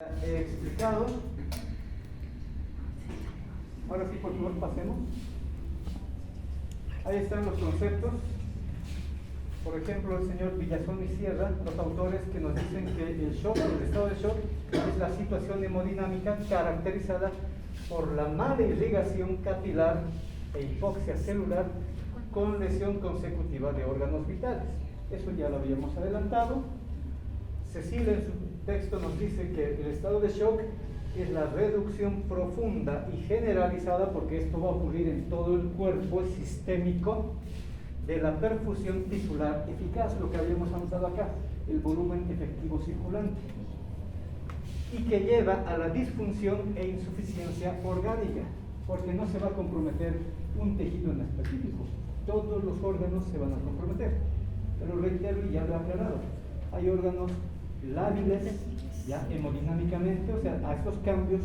He explicado. Ahora sí, por favor, pasemos. Ahí están los conceptos. Por ejemplo, el señor Villazón y Sierra, los autores que nos dicen que el shock, el estado de shock, es la situación hemodinámica caracterizada por la mala irrigación capilar e hipoxia celular con lesión consecutiva de órganos vitales. Eso ya lo habíamos adelantado. Cecilia en su texto nos dice que el estado de shock es la reducción profunda y generalizada, porque esto va a ocurrir en todo el cuerpo sistémico, de la perfusión tisular eficaz, lo que habíamos anotado acá, el volumen efectivo circulante, y que lleva a la disfunción e insuficiencia orgánica, porque no se va a comprometer un tejido en específico, todos los órganos se van a comprometer. Pero reitero, y ya lo he aclarado, hay órganos lábiles, ya hemodinámicamente, o sea, a estos cambios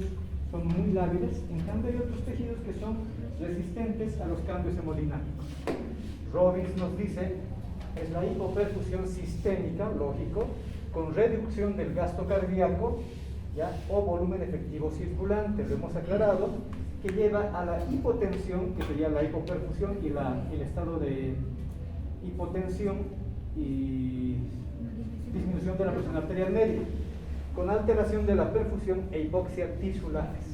son muy lábiles. En cambio hay otros tejidos que son resistentes a los cambios hemodinámicos. Robbins nos dice, es la hipoperfusión sistémica, lógico, con reducción del gasto cardíaco, ya, o volumen efectivo circulante, lo hemos aclarado, que lleva a la hipotensión, que sería la hipoperfusión, y el estado de hipotensión y disminución de la presión arterial media, con alteración de la perfusión e hipoxia tisulares.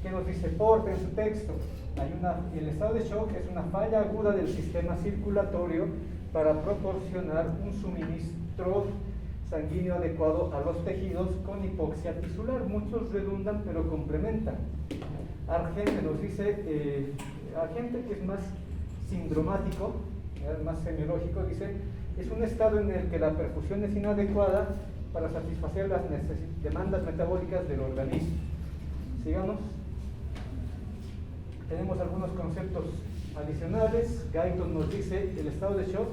¿Qué nos dice Porte en su texto? El estado de shock es una falla aguda del sistema circulatorio para proporcionar un suministro sanguíneo adecuado a los tejidos con hipoxia tisular. Muchos redundan, pero complementan. Argente nos dice, Argente, que es más sindromático, más semiológico, dice, es un estado en el que la perfusión es inadecuada para satisfacer las demandas metabólicas del organismo. Sigamos. Tenemos algunos conceptos adicionales. Guyton nos dice, el estado de shock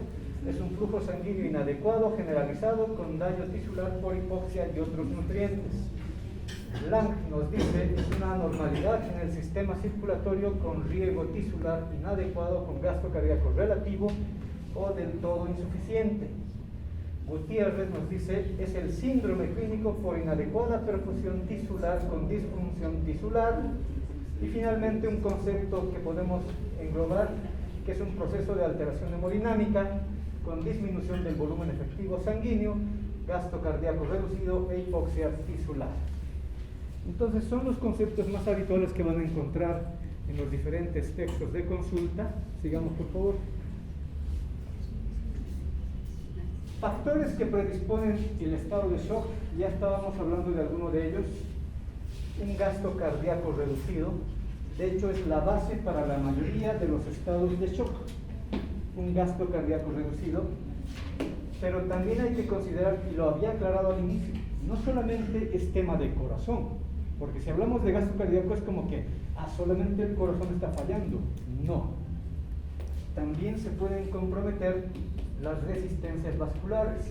es un flujo sanguíneo inadecuado, generalizado, con daño tisular por hipoxia y otros nutrientes. Lang nos dice, es una anormalidad en el sistema circulatorio con riego tisular inadecuado, con gasto cardíaco relativo o del todo insuficiente. Gutiérrez nos dice, es el síndrome clínico por inadecuada perfusión tisular con disfunción tisular. Y finalmente un concepto que podemos englobar, que es un proceso de alteración hemodinámica con disminución del volumen efectivo sanguíneo, gasto cardíaco reducido e hipoxia tisular. Entonces son los conceptos más habituales que van a encontrar en los diferentes textos de consulta. Sigamos, por favor. Factores que predisponen el estado de shock, ya estábamos hablando de alguno de ellos. Un gasto cardíaco reducido, de hecho es la base para la mayoría de los estados de shock, un gasto cardíaco reducido. Pero también hay que considerar, y lo había aclarado al inicio, no solamente es tema de corazón, porque si hablamos de gasto cardíaco es como que solamente el corazón está fallando. No, también se pueden comprometer las resistencias vasculares.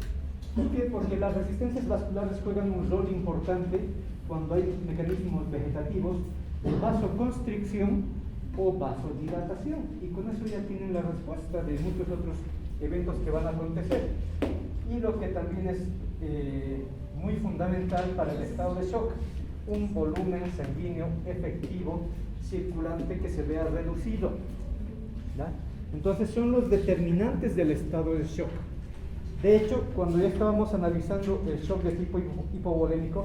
¿Por qué? Porque las resistencias vasculares juegan un rol importante cuando hay mecanismos vegetativos de vasoconstricción o vasodilatación, y con eso ya tienen la respuesta de muchos otros eventos que van a acontecer. Y lo que también es muy fundamental para el estado de shock, un volumen sanguíneo efectivo circulante que se vea reducido, ¿verdad? Entonces son los determinantes del estado de shock. De hecho, cuando ya estábamos analizando el shock de tipo hipovolémico,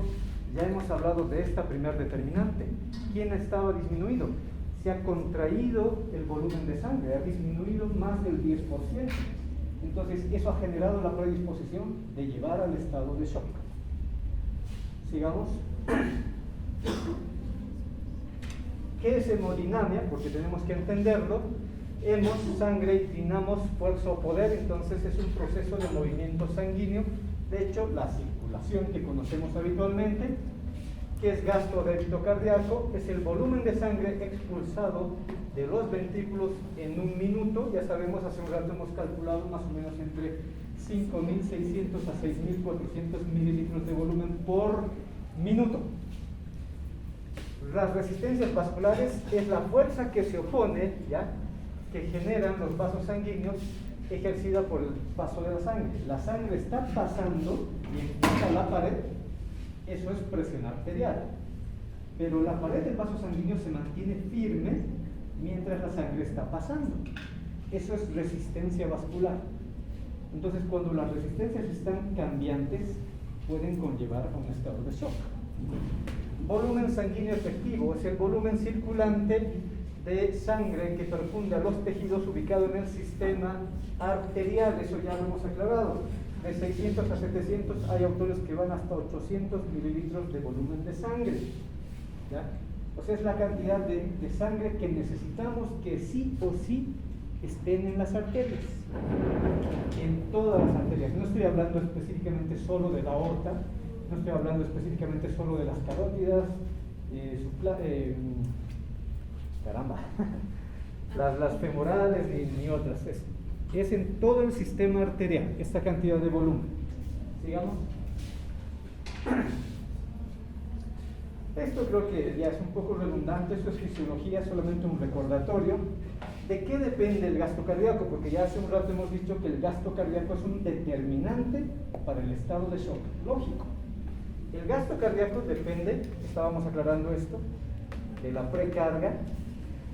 ya hemos hablado de esta primer determinante. ¿Quién ha estado disminuido? Se ha contraído el volumen de sangre, ha disminuido más del 10%. Entonces eso ha generado la predisposición de llevar al estado de shock. Sigamos. ¿Qué es hemodinamia? Porque tenemos que entenderlo. Hemos, sangre, y dinamos, fuerza o poder. Entonces es un proceso de movimiento sanguíneo. De hecho, la circulación que conocemos habitualmente, que es gasto débito cardíaco, es el volumen de sangre expulsado de los ventrículos en un minuto. Ya sabemos, hace un rato hemos calculado más o menos entre 5.600 a 6.400 mililitros de volumen por minuto. Las resistencias vasculares es la fuerza que se opone, ¿ya?, que generan los vasos sanguíneos, ejercida por el paso de la sangre. La sangre está pasando y empuja la pared, Eso es presión arterial. Pero la pared del vaso sanguíneo se mantiene firme mientras la sangre está pasando. Eso es resistencia vascular. Entonces, cuando las resistencias están cambiantes, pueden conllevar a un estado de shock. Volumen sanguíneo efectivo es el volumen circulante de sangre que perfunde a los tejidos ubicado en el sistema arterial. Eso ya lo hemos aclarado. De 600 a 700 hay autores que van hasta 800 mililitros de volumen de sangre. ¿Ya? O sea, es la cantidad de sangre que necesitamos que sí o sí estén en las arterias, en todas las arterias. No estoy hablando específicamente solo de la aorta, no estoy hablando específicamente solo de las carótidas, las femorales ni otras. Es en todo el sistema arterial, esta cantidad de volumen. Sigamos. Esto creo que ya es un poco redundante, eso es fisiología, solamente un recordatorio. ¿De qué depende el gasto cardíaco? Porque ya hace un rato hemos dicho que el gasto cardíaco es un determinante para el estado de shock. Lógico. El gasto cardíaco depende, estábamos aclarando esto, de la precarga.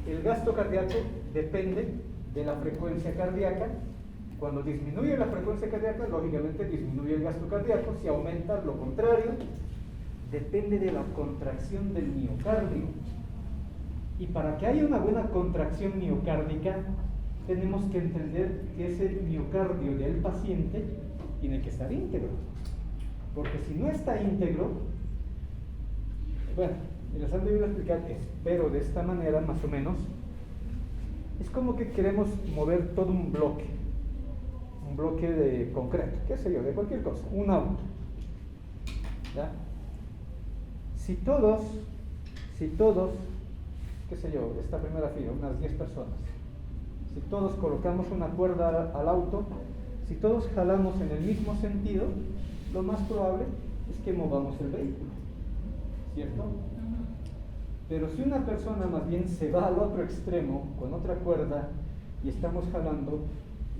El gasto cardíaco depende de la frecuencia cardíaca. Cuando disminuye la frecuencia cardíaca, lógicamente disminuye el gasto cardíaco. Si aumenta, lo contrario. Depende de la contracción del miocardio. Y para que haya una buena contracción miocárdica, tenemos que entender que ese miocardio del paciente tiene que estar íntegro. Porque si no está íntegro, bueno, les han debido explicar, pero de esta manera más o menos, es como que queremos mover todo un bloque de concreto, qué sé yo, de cualquier cosa, un auto. ¿Ya? Si todos, qué sé yo, esta primera fila, unas 10 personas, si todos colocamos una cuerda al auto, si todos jalamos en el mismo sentido, lo más probable es que movamos el vehículo, ¿cierto? Pero si una persona más bien se va al otro extremo con otra cuerda y estamos jalando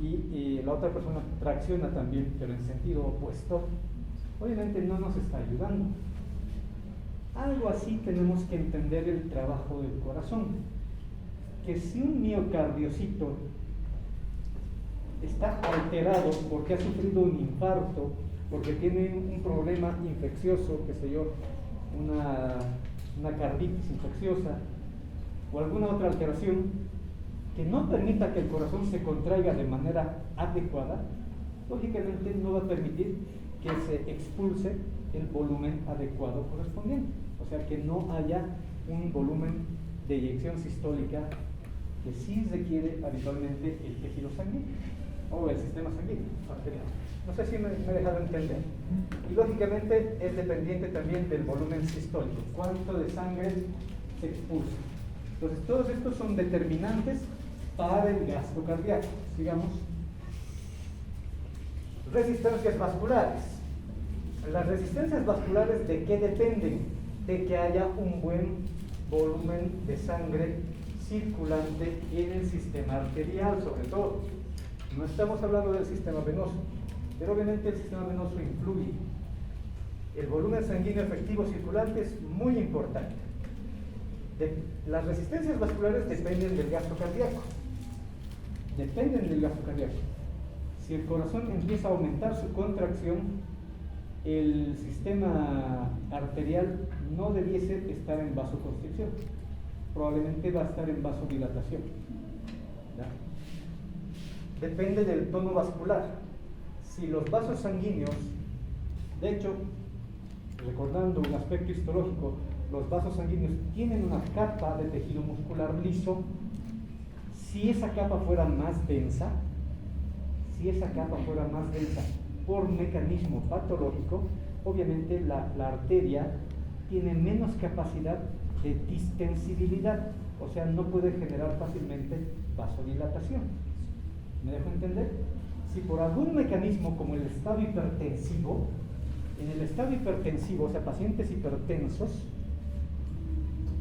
y la otra persona tracciona también, pero en sentido opuesto, obviamente no nos está ayudando. Algo así tenemos que entender el trabajo del corazón, que si un miocardiocito está alterado porque ha sufrido un infarto, porque tiene un problema infeccioso, qué sé yo, una carditis infecciosa o alguna otra alteración que no permita que el corazón se contraiga de manera adecuada, lógicamente no va a permitir que se expulse el volumen adecuado correspondiente, o sea que no haya un volumen de eyección sistólica que sí requiere habitualmente el tejido sanguíneo o el sistema sanguíneo arterial. No sé si me he dejado entender. Y lógicamente es dependiente también del volumen sistólico, cuánto de sangre se expulsa. Entonces todos estos son determinantes para el gasto cardíaco. Sigamos. Resistencias vasculares. Las resistencias vasculares, ¿de qué dependen? De que haya un buen volumen de sangre circulante en el sistema arterial, sobre todo. No estamos hablando del sistema venoso, pero obviamente el sistema venoso influye. El volumen sanguíneo efectivo circulante es muy importante. Las resistencias vasculares dependen del gasto cardíaco. Dependen del gasto cardíaco. Si el corazón empieza a aumentar su contracción, el sistema arterial no debiese estar en vasoconstricción, probablemente va a estar en vasodilatación. ¿Ya? Depende del tono vascular. Si los vasos sanguíneos, de hecho, recordando un aspecto histológico, los vasos sanguíneos tienen una capa de tejido muscular liso. Si esa capa fuera más densa, por mecanismo patológico, obviamente la arteria tiene menos capacidad de distensibilidad, o sea, no puede generar fácilmente vasodilatación. ¿Me dejo entender? Si por algún mecanismo como el estado hipertensivo, en el estado hipertensivo, o sea, pacientes hipertensos,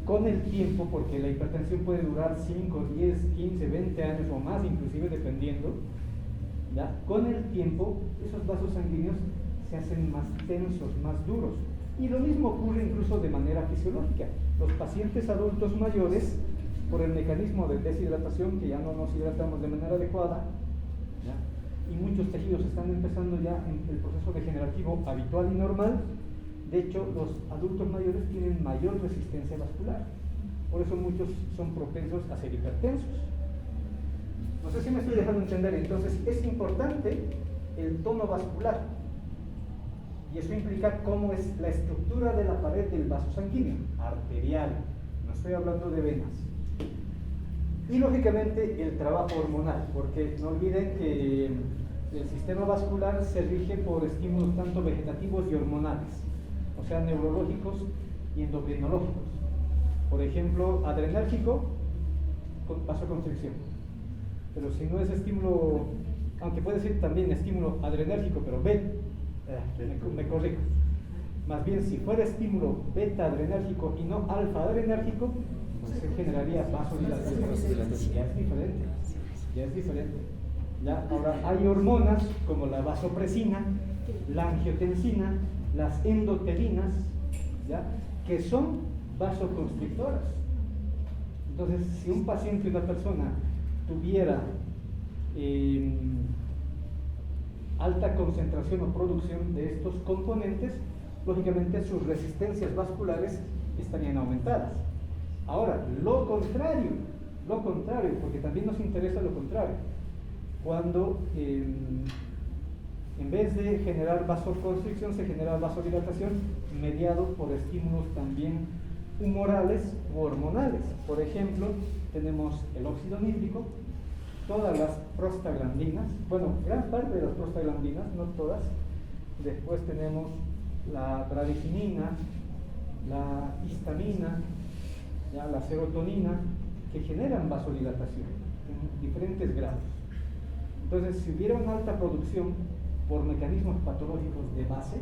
con el tiempo, porque la hipertensión puede durar 5, 10, 15, 20 años o más, inclusive dependiendo, ¿ya? Con el tiempo esos vasos sanguíneos se hacen más tensos, más duros. Y lo mismo ocurre incluso de manera fisiológica. Los pacientes adultos mayores, por el mecanismo de deshidratación, que ya no nos hidratamos de manera adecuada, ¿ya? Y muchos tejidos están empezando ya en el proceso degenerativo habitual y normal. De hecho, los adultos mayores tienen mayor resistencia vascular. Por eso muchos son propensos a ser hipertensos. No sé si me estoy dejando entender. Entonces, es importante el tono vascular. Y eso implica cómo es la estructura de la pared del vaso sanguíneo, arterial. No estoy hablando de venas. Y lógicamente el trabajo hormonal, porque no olviden que el sistema vascular se rige por estímulos tanto vegetativos y hormonales, o sea, neurológicos y endocrinológicos. Por ejemplo, adrenérgico, vasoconstricción. Pero si no es estímulo, aunque puede ser también estímulo adrenérgico, pero me corrijo. Más bien, si fuera estímulo beta adrenérgico y no alfa adrenérgico, pues se generaría vasodilatación. Ya es diferente. ¿Ya? Ahora, hay hormonas como la vasopresina, la angiotensina, las endotelinas, ¿ya? Que son vasoconstrictoras. Entonces, si un paciente, una persona, tuviera alta concentración o producción de estos componentes, lógicamente sus resistencias vasculares estarían aumentadas. Ahora, lo contrario, porque también nos interesa lo contrario. Cuando en vez de generar vasoconstricción, se genera vasodilatación mediado por estímulos también humorales u hormonales. Por ejemplo, tenemos el óxido nítrico, todas las prostaglandinas, bueno, gran parte de las prostaglandinas, no todas. Después tenemos la bradicinina, la histamina, ya, la serotonina, que generan vasodilatación en diferentes grados. Entonces, si hubiera una alta producción por mecanismos patológicos de base,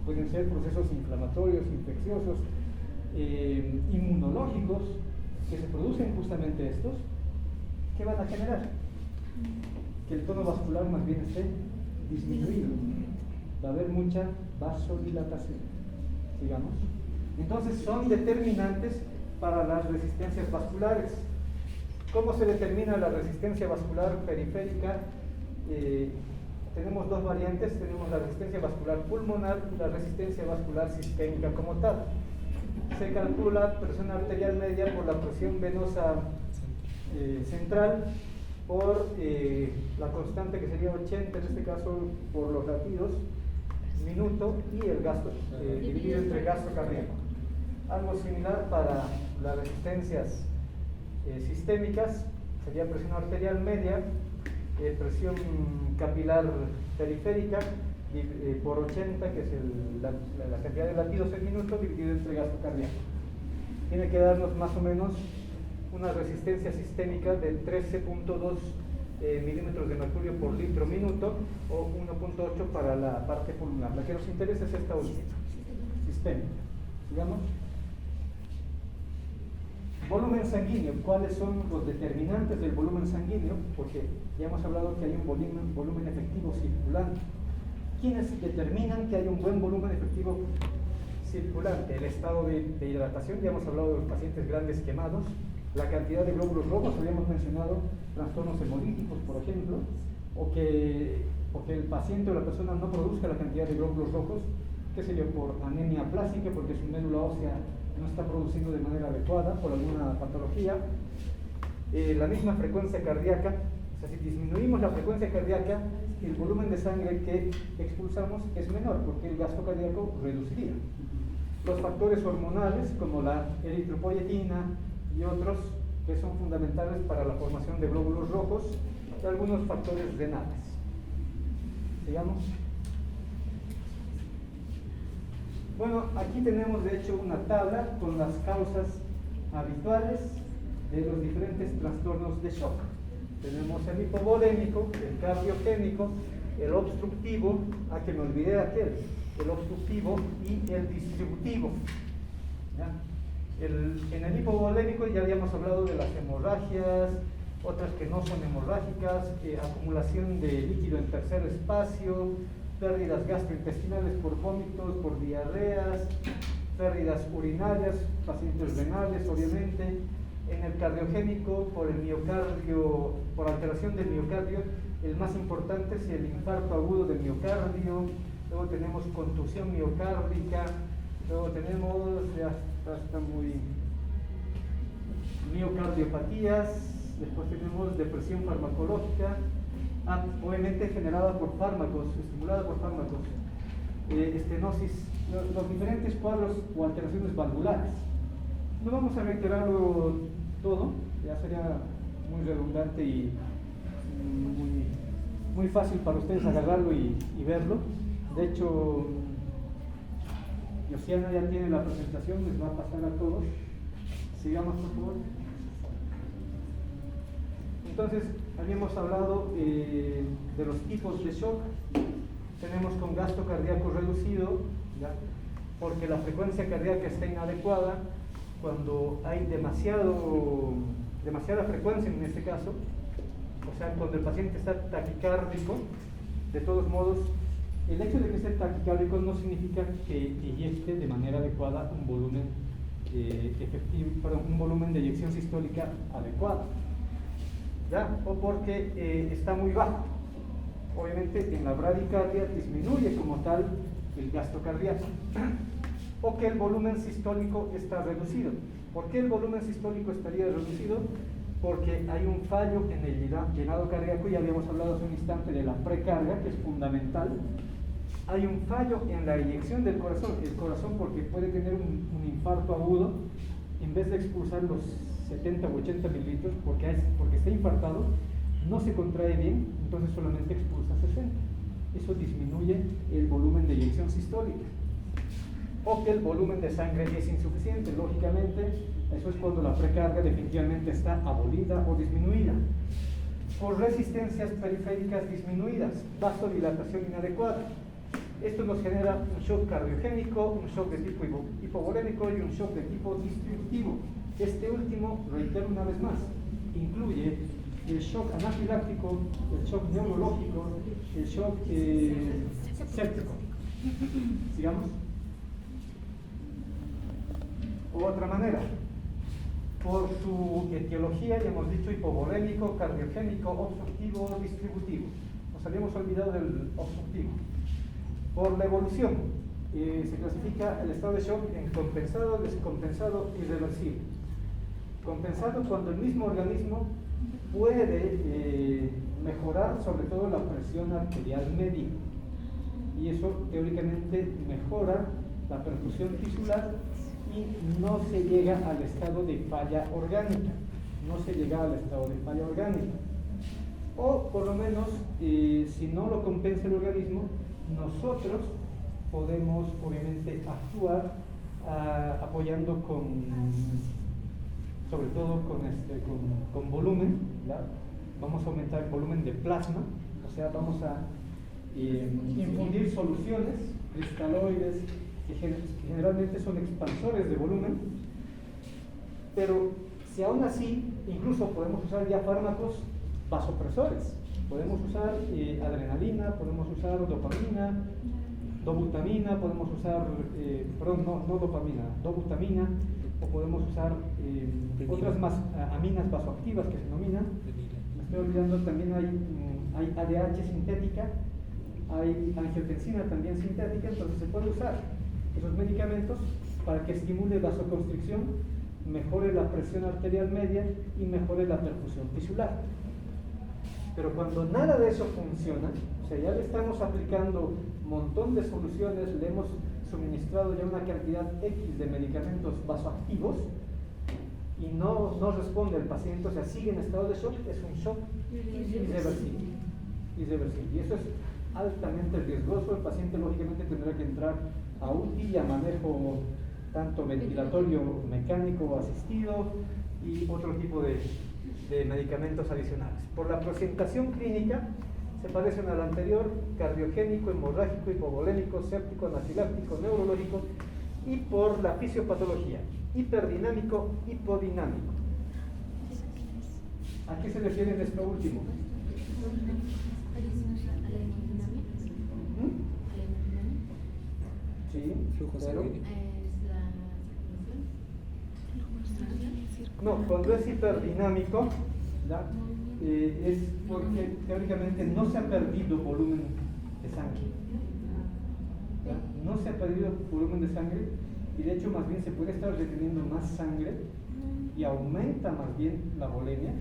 pueden ser procesos inflamatorios, infecciosos, inmunológicos, que se producen justamente estos, ¿qué van a generar? Que el tono vascular más bien esté disminuido. Va a haber mucha vasodilatación, digamos. Entonces, son determinantes para las resistencias vasculares. ¿Cómo se determina la resistencia vascular periférica? Tenemos dos variantes, tenemos la resistencia vascular pulmonar y la resistencia vascular sistémica como tal. Se calcula presión arterial media por la presión venosa central, por la constante que sería 80, en este caso por los latidos minuto, y el gasto dividido entre gasto cardíaco. Algo similar para las resistencias sistémicas sería presión arterial media, presión capilar periférica por 80, que es la cantidad de latidos en minuto, dividido entre gasto cardíaco. Tiene que darnos más o menos una resistencia sistémica de 13.2 milímetros de mercurio por litro minuto, o 1.8 para la parte pulmonar. La que nos interesa es esta última, sistémica. Digamos, volumen sanguíneo. ¿Cuáles son los determinantes del volumen sanguíneo? Porque ya hemos hablado que hay un volumen efectivo circulante. ¿Quiénes determinan que hay un buen volumen efectivo circulante? El estado de hidratación, ya hemos hablado de los pacientes grandes quemados, la cantidad de glóbulos rojos, habíamos mencionado trastornos hemolíticos, por ejemplo, o que el paciente o la persona no produzca la cantidad de glóbulos rojos, qué sé yo, por anemia plástica, porque su médula ósea no está produciendo de manera adecuada, por alguna patología. La misma frecuencia cardíaca, o sea, si disminuimos la frecuencia cardíaca, el volumen de sangre que expulsamos es menor, porque el gasto cardíaco reduciría. Los factores hormonales, como la eritropoyetina y otros, que son fundamentales para la formación de glóbulos rojos, y algunos factores renales. Sigamos. Bueno, aquí tenemos de hecho una tabla con las causas habituales de los diferentes trastornos de shock. Tenemos el hipovolémico, el cardiogénico, el obstructivo, que me olvidé de aquel, el obstructivo y el distributivo. ¿Ya? En el hipovolémico ya habíamos hablado de las hemorragias, otras que no son hemorrágicas, acumulación de líquido en tercer espacio, pérdidas gastrointestinales por vómitos, por diarreas, pérdidas urinarias, pacientes renales, obviamente. En el cardiogénico, por el miocardio, por alteración del miocardio, el más importante es el infarto agudo del miocardio. Luego tenemos contusión miocárdica, luego tenemos, ya está muy, miocardiopatías, después tenemos depresión farmacológica, obviamente generada por fármacos, estimulada por fármacos, estenosis, los diferentes cuadros o alteraciones valvulares. No vamos a reiterarlo todo, ya sería muy redundante y muy fácil para ustedes agarrarlo y verlo. De hecho, Josiana ya tiene la presentación, les va a pasar a todos. Sigamos, por favor. Entonces, habíamos hablado de los tipos de shock. Tenemos con gasto cardíaco reducido, ¿ya? Porque la frecuencia cardíaca está inadecuada. Cuando hay demasiada frecuencia en este caso, o sea, cuando el paciente está taquicárdico, de todos modos, el hecho de que esté taquicárdico no significa que eyecte de manera adecuada un volumen un volumen de eyección sistólica adecuado, ¿ya? O porque está muy bajo. Obviamente en la bradicardia disminuye como tal el gasto cardíaco. O que el volumen sistólico está reducido. ¿Por qué el volumen sistólico estaría reducido? Porque hay un fallo en el llenado cardíaco. Ya habíamos hablado hace un instante de la precarga, que es fundamental. Hay un fallo en la eyección del corazón. El corazón, porque puede tener un infarto agudo, en vez de expulsar los 70 o 80 mililitros, porque está infartado, no se contrae bien, entonces solamente expulsa 60. Eso disminuye el volumen de eyección sistólica. O que el volumen de sangre es insuficiente, lógicamente, eso es cuando la precarga definitivamente está abolida o disminuida. Por resistencias periféricas disminuidas, vasodilatación inadecuada. Esto nos genera un shock cardiogénico, un shock de tipo hipovolémico y un shock de tipo distributivo. Este último, reitero una vez más, incluye el shock anafiláctico, el shock neurológico, el shock séptico. Sigamos. Otra manera, por su etiología, ya hemos dicho hipovolémico, cardiogénico, obstructivo, distributivo. Nos habíamos olvidado del obstructivo. Por la evolución, se clasifica el estado de shock en compensado, descompensado y reversible. Compensado cuando el mismo organismo puede mejorar sobre todo la presión arterial media, y eso teóricamente mejora la perfusión tisular y no se llega al estado de falla orgánica, o por lo menos si no lo compensa el organismo, nosotros podemos obviamente actuar apoyando sobre todo con volumen, ¿verdad? Vamos a aumentar el volumen de plasma, o sea, vamos a infundir soluciones cristaloides que generalmente son expansores de volumen, pero si aún así, incluso podemos usar ya fármacos vasopresores, podemos usar adrenalina, podemos usar dopamina, dobutamina, podemos usar, dobutamina, o podemos usar otras más aminas vasoactivas que se denominan. Me estoy olvidando, también hay ADH sintética, hay angiotensina también sintética, entonces se puede usar esos medicamentos para que estimule vasoconstricción, mejore la presión arterial media y mejore la perfusión tisular. Pero cuando nada de eso funciona, o sea, ya le estamos aplicando un montón de soluciones, le hemos suministrado ya una cantidad X de medicamentos vasoactivos y no responde el paciente, o sea, sigue en estado de shock, es un shock irreversible. Y eso es altamente riesgoso. El paciente lógicamente tendrá que entrar a UTI y a manejo tanto ventilatorio mecánico o asistido y otro tipo de medicamentos adicionales. Por la presentación clínica se parecen al anterior: cardiogénico, hemorrágico, hipovolémico, séptico, anafiláctico, neurológico, y por la fisiopatología: hiperdinámico, hipodinámico. ¿A qué se refiere en esto último? Sí, Flujo pero sanguíneo. Es la circulación. no, cuando es hiperdinámico, ¿ya? Es porque teóricamente no se ha perdido volumen de sangre. ¿Ya? No se ha perdido volumen de sangre y de hecho más bien se puede estar reteniendo más sangre y aumenta más bien la volemia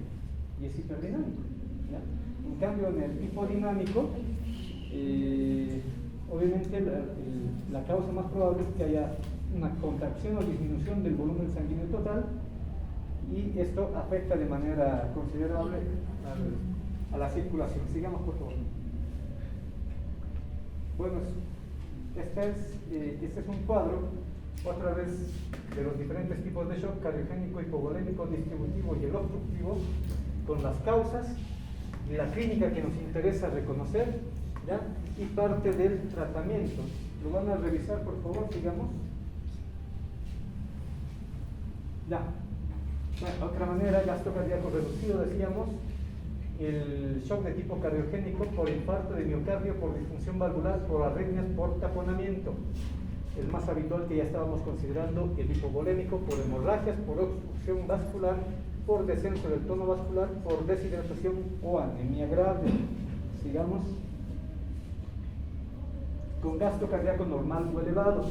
y es hiperdinámico. ¿Ya? En cambio en el hipodinámico, obviamente la causa más probable es que haya una contracción o disminución del volumen sanguíneo total y esto afecta de manera considerable a la circulación. Sigamos por favor. Bueno, este es un cuadro otra vez de los diferentes tipos de shock: cardiogénico, hipovolémico, distributivo y el obstructivo, con las causas y la clínica que nos interesa reconocer, ¿ya? Y parte del tratamiento. Lo van a revisar, por favor, sigamos. Ya. Bueno, otra manera, gasto cardíaco reducido, decíamos, el shock de tipo cardiogénico por infarto de miocardio, por disfunción valvular, por arritmias, por taponamiento. El más habitual que ya estábamos considerando, el hipovolémico, por hemorragias, por obstrucción vascular, por descenso del tono vascular, por deshidratación o anemia grave. Sigamos. Con gasto cardíaco normal o elevado,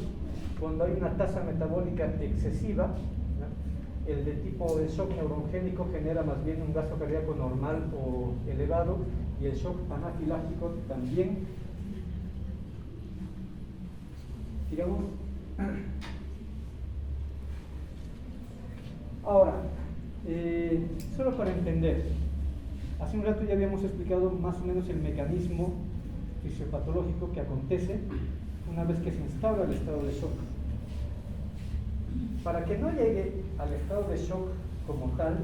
cuando hay una tasa metabólica excesiva, ¿no? El de tipo de shock neurogénico genera más bien un gasto cardíaco normal o elevado, y el shock anafiláctico también. Digamos. Ahora, solo para entender, hace un rato ya habíamos explicado más o menos el mecanismo fisiopatológico que acontece una vez que se instaura el estado de shock. Para que no llegue al estado de shock como tal,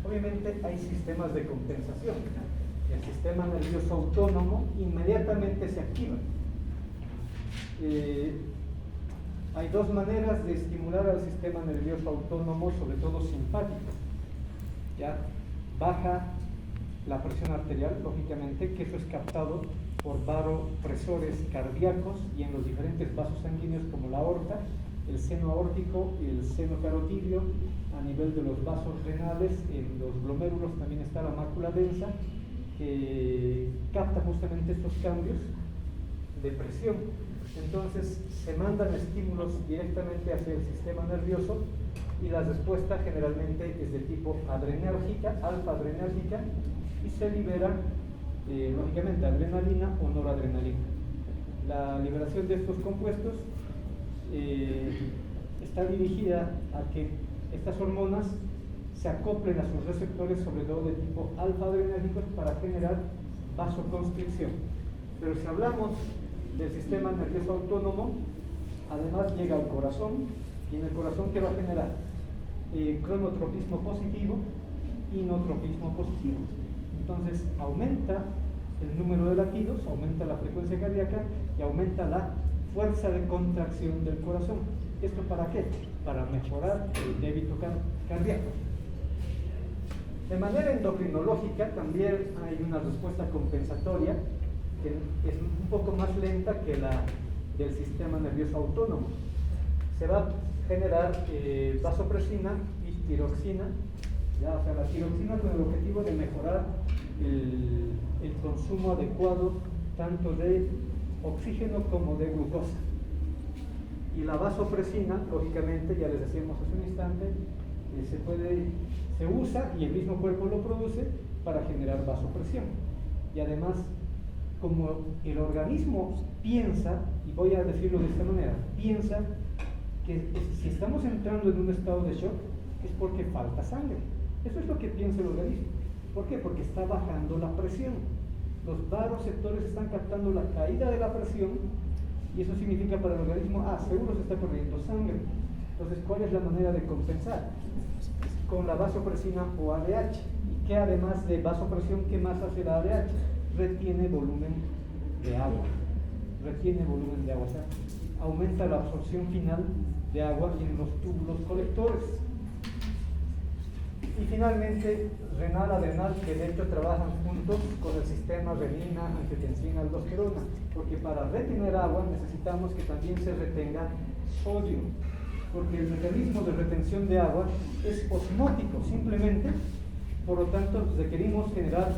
obviamente hay sistemas de compensación. El sistema nervioso autónomo inmediatamente se activa. Hay dos maneras de estimular al sistema nervioso autónomo, sobre todo simpático. ¿Ya? Baja la presión arterial, lógicamente, que eso es captado por vasopresores cardíacos y en los diferentes vasos sanguíneos como la aorta, el seno aórtico y el seno carotidio. A nivel de los vasos renales, en los glomérulos también está la mácula densa, que capta justamente estos cambios de presión. Entonces se mandan estímulos directamente hacia el sistema nervioso y la respuesta generalmente es de tipo adrenérgica, alfa-adrenérgica, y se libera lógicamente adrenalina o noradrenalina. La liberación de estos compuestos está dirigida a que estas hormonas se acoplen a sus receptores, sobre todo de tipo alfa-adrenérgicos, para generar vasoconstricción. Pero si hablamos del sistema nervioso autónomo, además llega al corazón, y en el corazón ¿qué va a generar? Cronotropismo positivo y inotropismo positivo. Entonces aumenta el número de latidos, aumenta la frecuencia cardíaca y aumenta la fuerza de contracción del corazón. ¿Esto para qué? Para mejorar el débito cardíaco. De manera endocrinológica también hay una respuesta compensatoria que es un poco más lenta que la del sistema nervioso autónomo. Se va a generar vasopresina y tiroxina, ¿ya? O sea, la tiroxina con el objetivo de mejorar el consumo adecuado tanto de oxígeno como de glucosa. Y la vasopresina, lógicamente, ya les decíamos hace un instante, se usa y el mismo cuerpo lo produce para generar vasopresión. Y además, como el organismo piensa, y voy a decirlo de esta manera, piensa que si estamos entrando en un estado de shock es porque falta sangre. Eso es lo que piensa el organismo. ¿Por qué? Porque está bajando la presión. Los vasoreceptores están captando la caída de la presión y eso significa para el organismo, seguro se está perdiendo sangre. Entonces, ¿cuál es la manera de compensar? Con la vasopresina o ADH. Y que además de vasopresión, ¿qué más hace la ADH? Retiene volumen de agua. Retiene volumen de agua. O sea, aumenta la absorción final de agua en los túbulos colectores. Y finalmente, renal, adrenal, que de hecho trabajan juntos con el sistema renina, angiotensina, aldosterona, porque para retener agua necesitamos que también se retenga sodio, porque el mecanismo de retención de agua es osmótico simplemente, por lo tanto requerimos generar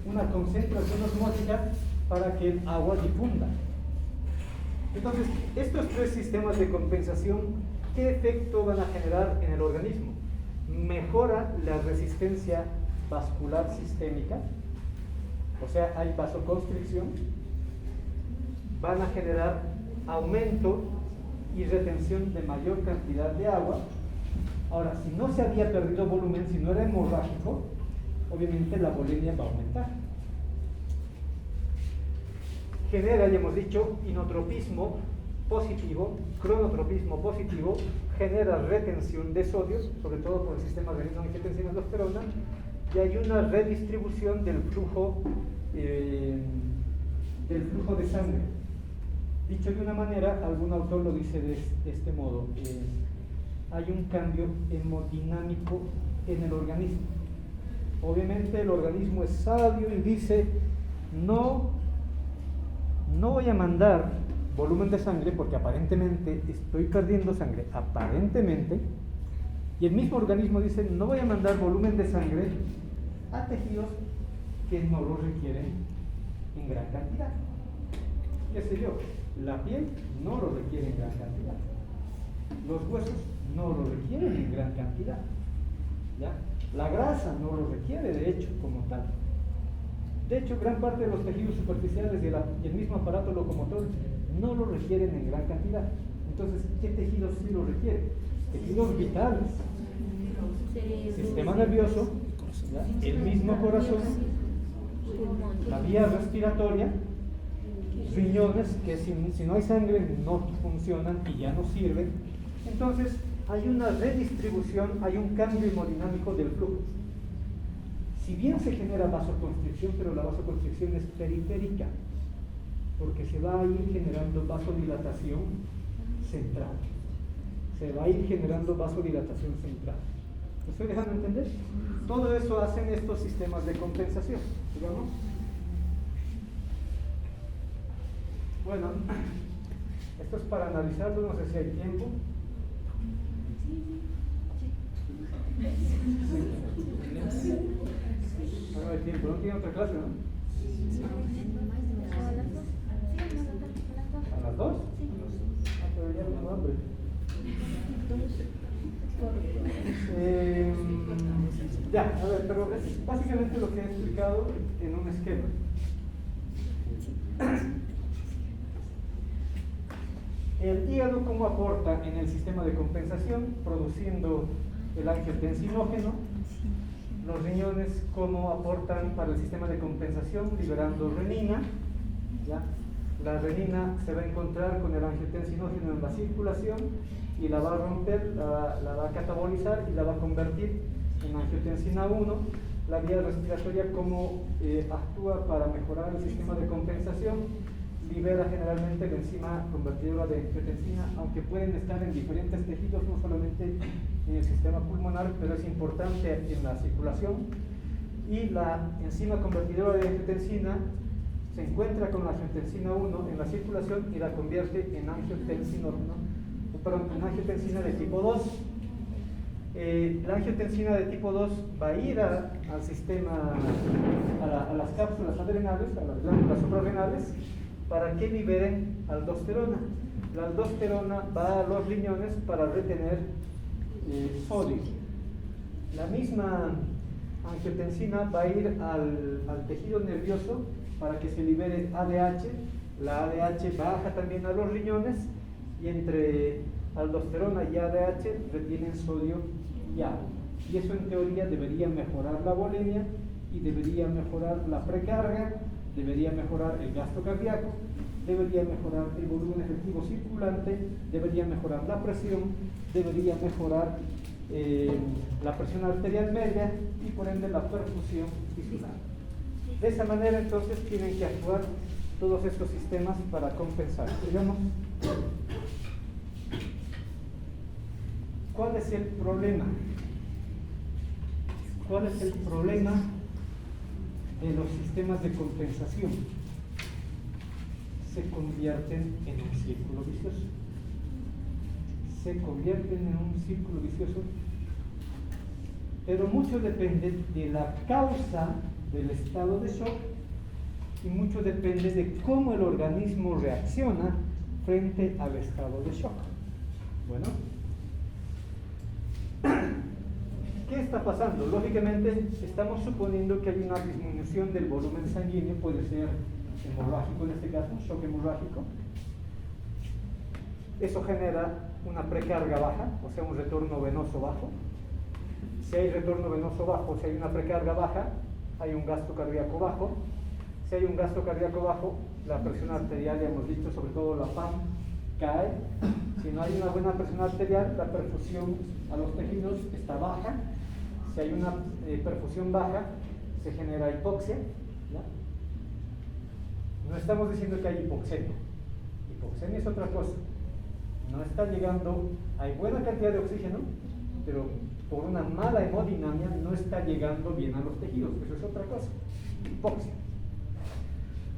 una concentración osmótica para que el agua difunda. Entonces, estos tres sistemas de compensación, ¿qué efecto van a generar en el organismo? Mejora la resistencia vascular sistémica, o sea, hay vasoconstricción, van a generar aumento y retención de mayor cantidad de agua. Ahora, si no se había perdido volumen, si no era hemorrágico, obviamente la volemia va a aumentar. Genera, ya hemos dicho, inotropismo positivo, cronotropismo positivo, genera retención de sodio, sobre todo por el sistema renina, angiotensina, aldosterona, y hay una redistribución del flujo de sangre. Dicho de una manera, algún autor lo dice de este modo, hay un cambio hemodinámico en el organismo. Obviamente el organismo es sabio y dice, no voy a mandar volumen de sangre porque aparentemente estoy perdiendo sangre, aparentemente, y el mismo organismo dice, no voy a mandar volumen de sangre a tejidos que no lo requieren en gran cantidad. ¿Qué sé yo? La piel no lo requiere en gran cantidad, los huesos no lo requieren en gran cantidad, ¿ya? La grasa no lo requiere, de hecho, como tal. De hecho, gran parte de los tejidos superficiales y el mismo aparato locomotor no lo requieren en gran cantidad. Entonces, ¿qué tejidos sí lo requieren? Tejidos vitales, sistema nervioso, ¿ya? El mismo corazón, la vía respiratoria, riñones, que si no hay sangre no funcionan y ya no sirven. Entonces, hay una redistribución, hay un cambio hemodinámico del flujo. Si bien se genera vasoconstricción, pero la vasoconstricción es periférica, porque se va a ir generando vasodilatación central. Se va a ir generando vasodilatación central. ¿Me estoy dejando entender? Todo eso hacen estos sistemas de compensación, digamos. Bueno, esto es para analizarlo, no sé si hay tiempo. No hay tiempo, no tiene otra clase, ¿no? ¿A las 2? Ah, pero ya tengo hambre. Ya, a ver, pero es básicamente lo que he explicado en un esquema. El hígado, ¿cómo aporta en el sistema de compensación? Produciendo el angiotensinógeno. Los riñones, ¿cómo aportan para el sistema de compensación? Liberando renina, ¿ya? La renina se va a encontrar con el angiotensinógeno en la circulación y la va a romper, la va a catabolizar y la va a convertir en angiotensina 1. La vía respiratoria, ¿cómo actúa para mejorar el sistema de compensación? Libera generalmente la enzima convertidora de angiotensina, aunque pueden estar en diferentes tejidos, no solamente en el sistema pulmonar, pero es importante en la circulación. Y la enzima convertidora de angiotensina se encuentra con la angiotensina 1 en la circulación y la convierte en angiotensina de tipo 2. La angiotensina de tipo 2 va a ir al sistema, a las cápsulas adrenales, a las glándulas suprarrenales, para que liberen aldosterona. La aldosterona va a los riñones para retener sodio. La misma angiotensina va a ir al tejido nervioso para que se libere ADH. La ADH baja también a los riñones y entre aldosterona y ADH retienen sodio y agua. Y eso en teoría debería mejorar la volemia y debería mejorar la precarga, debería mejorar el gasto cardíaco, debería mejorar el volumen efectivo circulante, debería mejorar la presión, debería mejorar la presión arterial media y por ende la perfusión tisular. De esa manera entonces tienen que actuar todos estos sistemas para compensar. Digamos, ¿cuál es el problema? ¿Cuál es el problema de los sistemas de compensación? Se convierten en un círculo vicioso. Se convierten en un círculo vicioso, pero mucho depende de la causa del estado de shock y mucho depende de cómo el organismo reacciona frente al estado de shock. Bueno, ¿qué está pasando? Lógicamente estamos suponiendo que hay una disminución del volumen sanguíneo, puede ser hemorrágico en este caso, un shock hemorrágico. Eso genera una precarga baja, o sea, un retorno venoso bajo. Si hay retorno venoso bajo, si hay una precarga baja, hay un gasto cardíaco bajo. Si hay un gasto cardíaco bajo, la presión arterial, ya hemos dicho, sobre todo la PAM, cae. Si no hay una buena presión arterial, la perfusión a los tejidos está baja. Si hay una perfusión baja, se genera hipoxia, ¿ya? No estamos diciendo que hay hipoxemia. Hipoxemia es otra cosa. No está llegando, hay buena cantidad de oxígeno, pero por una mala hemodinamia no está llegando bien a los tejidos. Eso es otra cosa. Hipoxia.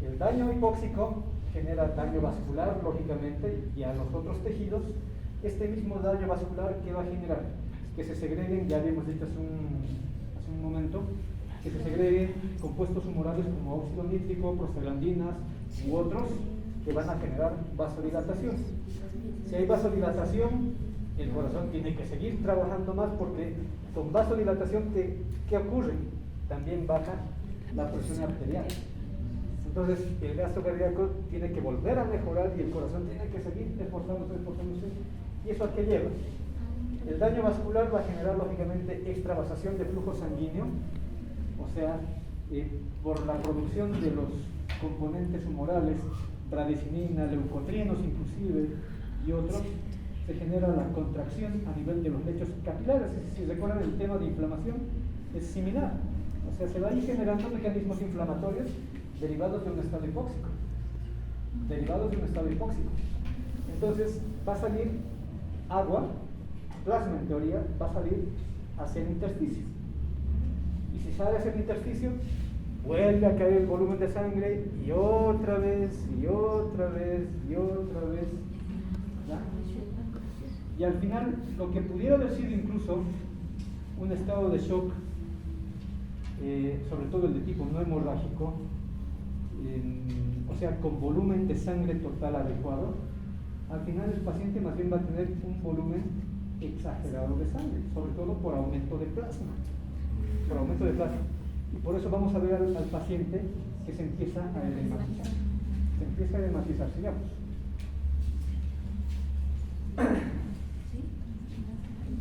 El daño hipóxico genera daño vascular, lógicamente, y a los otros tejidos. Este mismo daño vascular, ¿qué va a generar? Que se segreguen, ya habíamos dicho hace un momento, que se segreguen compuestos humorales como óxido nítrico, prostaglandinas u otros que van a generar vasodilatación. Si hay vasodilatación, el corazón tiene que seguir trabajando más porque con vasodilatación, ¿qué ocurre? También baja la presión arterial. Entonces el gasto cardíaco tiene que volver a mejorar y el corazón tiene que seguir esforzándose. ¿Y eso a qué lleva? El daño vascular va a generar lógicamente extravasación de flujo sanguíneo, o sea, por la producción de los componentes humorales, radicinina, leucotrienos inclusive y otros, se genera la contracción a nivel de los lechos capilares. Si recuerdan, el tema de inflamación es similar, o sea, se va a ir generando mecanismos inflamatorios derivados de un estado hipóxico. Entonces va a salir agua, plasma en teoría, va a salir hacia el intersticio. Y si sale hacia el intersticio, vuelve a caer el volumen de sangre y otra vez, y otra vez, y otra vez. ¿Ya? Y al final, lo que pudiera haber sido incluso un estado de shock, sobre todo el de tipo no hemorrágico, o sea, con volumen de sangre total adecuado, al final el paciente más bien va a tener un volumen exagerado de sangre, sobre todo por aumento de plasma. Y por eso vamos a ver al paciente que se empieza a edematizar. Sigamos.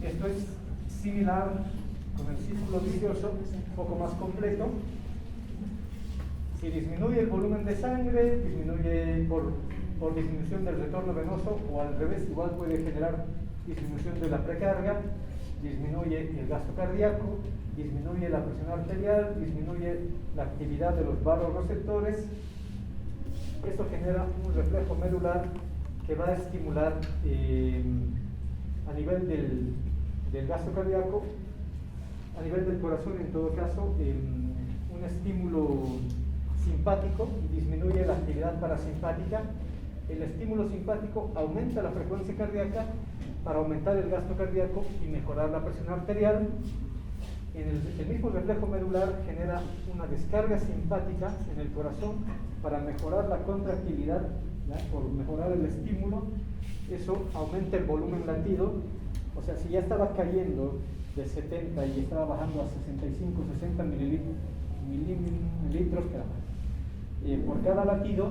Esto es similar con el círculo vicioso, un poco más completo. Si disminuye el volumen de sangre, disminuye por disminución del retorno venoso, o al revés, igual puede generar disminución de la precarga, disminuye el gasto cardíaco, disminuye la presión arterial, disminuye la actividad de los vasoreceptores. Esto genera un reflejo medular que va a estimular a nivel del gasto cardíaco, a nivel del corazón en todo caso, un estímulo simpático y disminuye la actividad parasimpática. El estímulo simpático aumenta la frecuencia cardíaca para aumentar el gasto cardíaco y mejorar la presión arterial. El mismo reflejo medular genera una descarga simpática en el corazón para mejorar la contractilidad, ¿ya? Por mejorar el estímulo. Eso aumenta el volumen latido. O sea, si ya estaba cayendo de 70 y estaba bajando a 65, 60 mililitros por cada latido,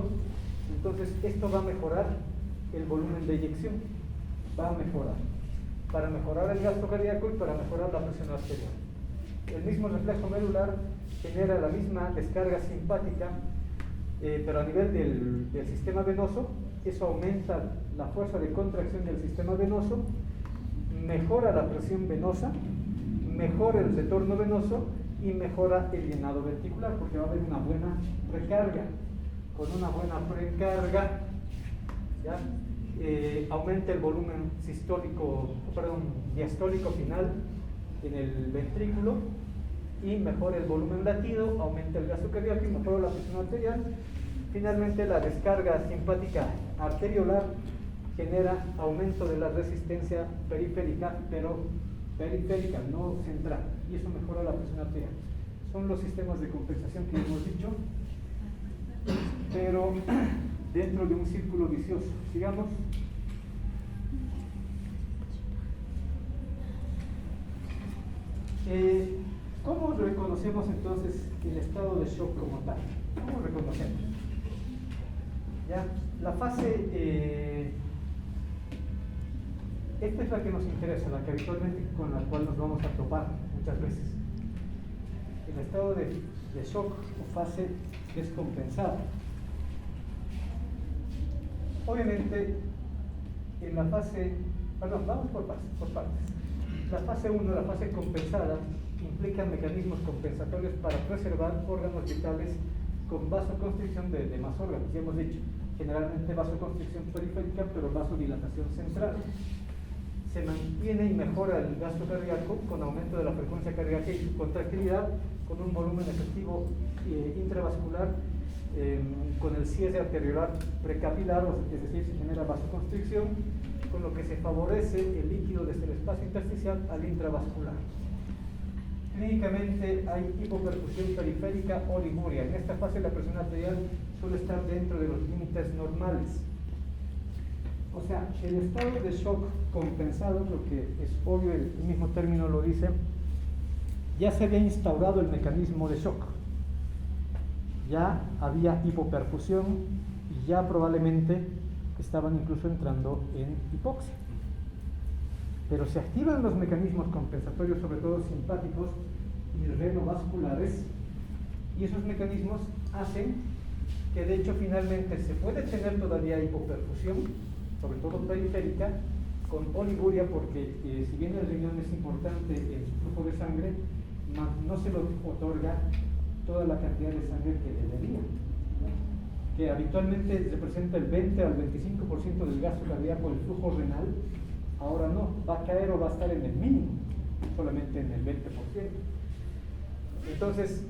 entonces esto va a mejorar el volumen de eyección, va a mejorar, para mejorar el gasto cardíaco y para mejorar la presión arterial. El mismo reflejo medular genera la misma descarga simpática, pero a nivel del sistema venoso. Eso aumenta la fuerza de contracción del sistema venoso, mejora la presión venosa, mejora el retorno venoso y mejora el llenado ventricular, porque va a haber una buena recarga. Con una buena precarga, ¿ya? Aumenta el volumen diastólico final en el ventrículo, y mejora el volumen latido, aumenta el gasto cardíaco y mejora la presión arterial. Finalmente, la descarga simpática arteriolar genera aumento de la resistencia periférica, pero periférica, no central, y eso mejora la presión arterial. Son los sistemas de compensación que hemos dicho, pero dentro de un círculo vicioso. Sigamos. ¿Cómo reconocemos entonces el estado de shock como tal? ¿Cómo reconocemos? ¿Ya? La fase, esta es la que nos interesa, la que habitualmente con la cual nos vamos a topar muchas veces. El estado de shock o fase descompensada. Obviamente, en la fase, perdón, vamos por partes. La fase 1, la fase compensada, implica mecanismos compensatorios para preservar órganos vitales con vasoconstricción de demás órganos. Ya hemos dicho, generalmente vasoconstricción periférica, pero vasodilatación central. Se mantiene y mejora el gasto cardíaco con aumento de la frecuencia cardíaca y su contractilidad, con un volumen efectivo intravascular, con el cierre arteriolar precapilar, es decir, se genera vasoconstricción, con lo que se favorece el líquido desde el espacio intersticial al intravascular. Clínicamente hay hipoperfusión periférica o oliguria. En esta fase la presión arterial suele estar dentro de los límites normales. O sea, el estado de shock compensado, lo que es obvio, el mismo término lo dice, ya se había instaurado el mecanismo de shock. Ya había hipoperfusión y ya probablemente estaban incluso entrando en hipoxia. Pero se activan los mecanismos compensatorios, sobre todo simpáticos y renovasculares, y esos mecanismos hacen que de hecho finalmente se puede tener todavía hipoperfusión, sobre todo periférica, con oliguria, porque si bien el riñón es importante en su flujo de sangre, no se le otorga toda la cantidad de sangre que debería, ¿no? Que habitualmente representa el 20 al 25% del gasto cardíaco del flujo renal. Ahora no, va a caer o va a estar en el mínimo, solamente en el 20%. Entonces,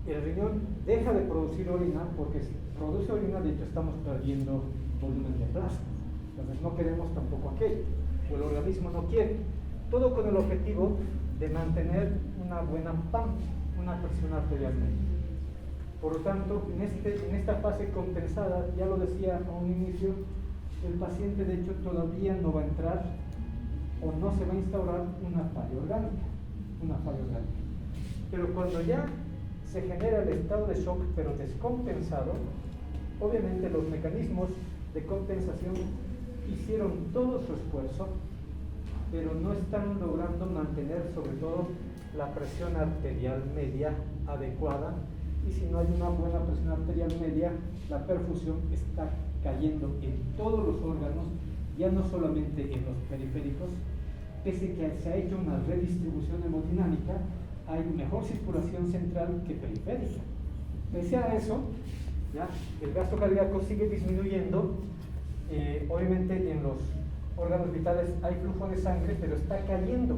el riñón deja de producir orina, porque si produce orina, de hecho estamos perdiendo volumen de plasma. Entonces no queremos tampoco aquello, o el organismo no quiere. Todo con el objetivo de mantener una buena PAM, una presión arterial media. Por lo tanto, en esta fase compensada, ya lo decía a un inicio, el paciente de hecho todavía no va a entrar o no se va a instaurar una falla orgánica. Pero cuando ya se genera el estado de shock, pero descompensado, obviamente los mecanismos de compensación hicieron todo su esfuerzo, pero no están logrando mantener sobre todo la presión arterial media adecuada, y si no hay una buena presión arterial media, la perfusión está cayendo en todos los órganos, ya no solamente en los periféricos. Pese que se ha hecho una redistribución hemodinámica, hay mejor circulación central que periférica. Pese a eso, ¿ya? El gasto cardíaco sigue disminuyendo. Obviamente en los órganos vitales hay flujo de sangre, pero está cayendo.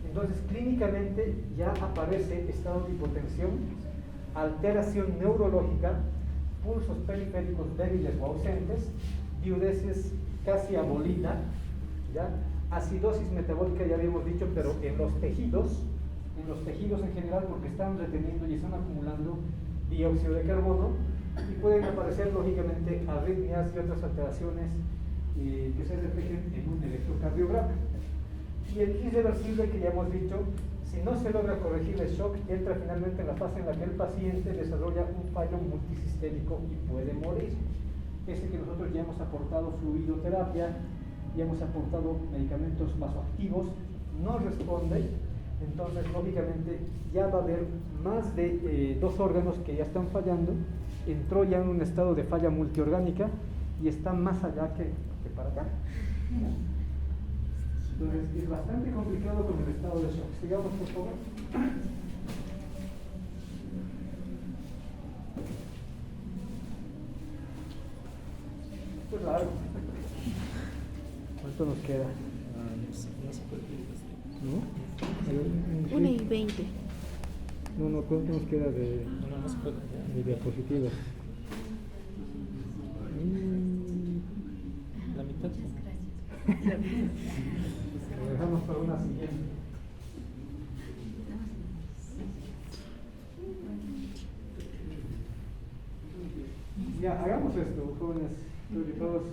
Entonces clínicamente ya aparece estado de hipotensión, alteración neurológica, pulsos periféricos débiles o ausentes, diuresis casi abolida, ¿ya? Acidosis metabólica, ya habíamos dicho, pero en los tejidos en general, porque están reteniendo y están acumulando dióxido de carbono, y pueden aparecer lógicamente arritmias y otras alteraciones que se reflejen en un electrocardiograma. Y el irreversible, que ya hemos dicho, si no se logra corregir el shock, entra finalmente en la fase en la que el paciente desarrolla un fallo multisistémico y puede morir. Pese que nosotros ya hemos aportado fluidoterapia, ya hemos aportado medicamentos vasoactivos, no responde. Entonces lógicamente ya va a haber más de 2 órganos que ya están fallando, entró ya en un estado de falla multiorgánica y está más allá que para acá. Entonces es bastante complicado con el estado de shock. Sigamos, por favor. Esto es largo. ¿Cuánto nos queda? No, 1:20. No, ¿cuánto nos queda de diapositivas? La mitad. Muchas gracias. Lo dejamos para una siguiente. Ya, hagamos esto, jóvenes, creo que todos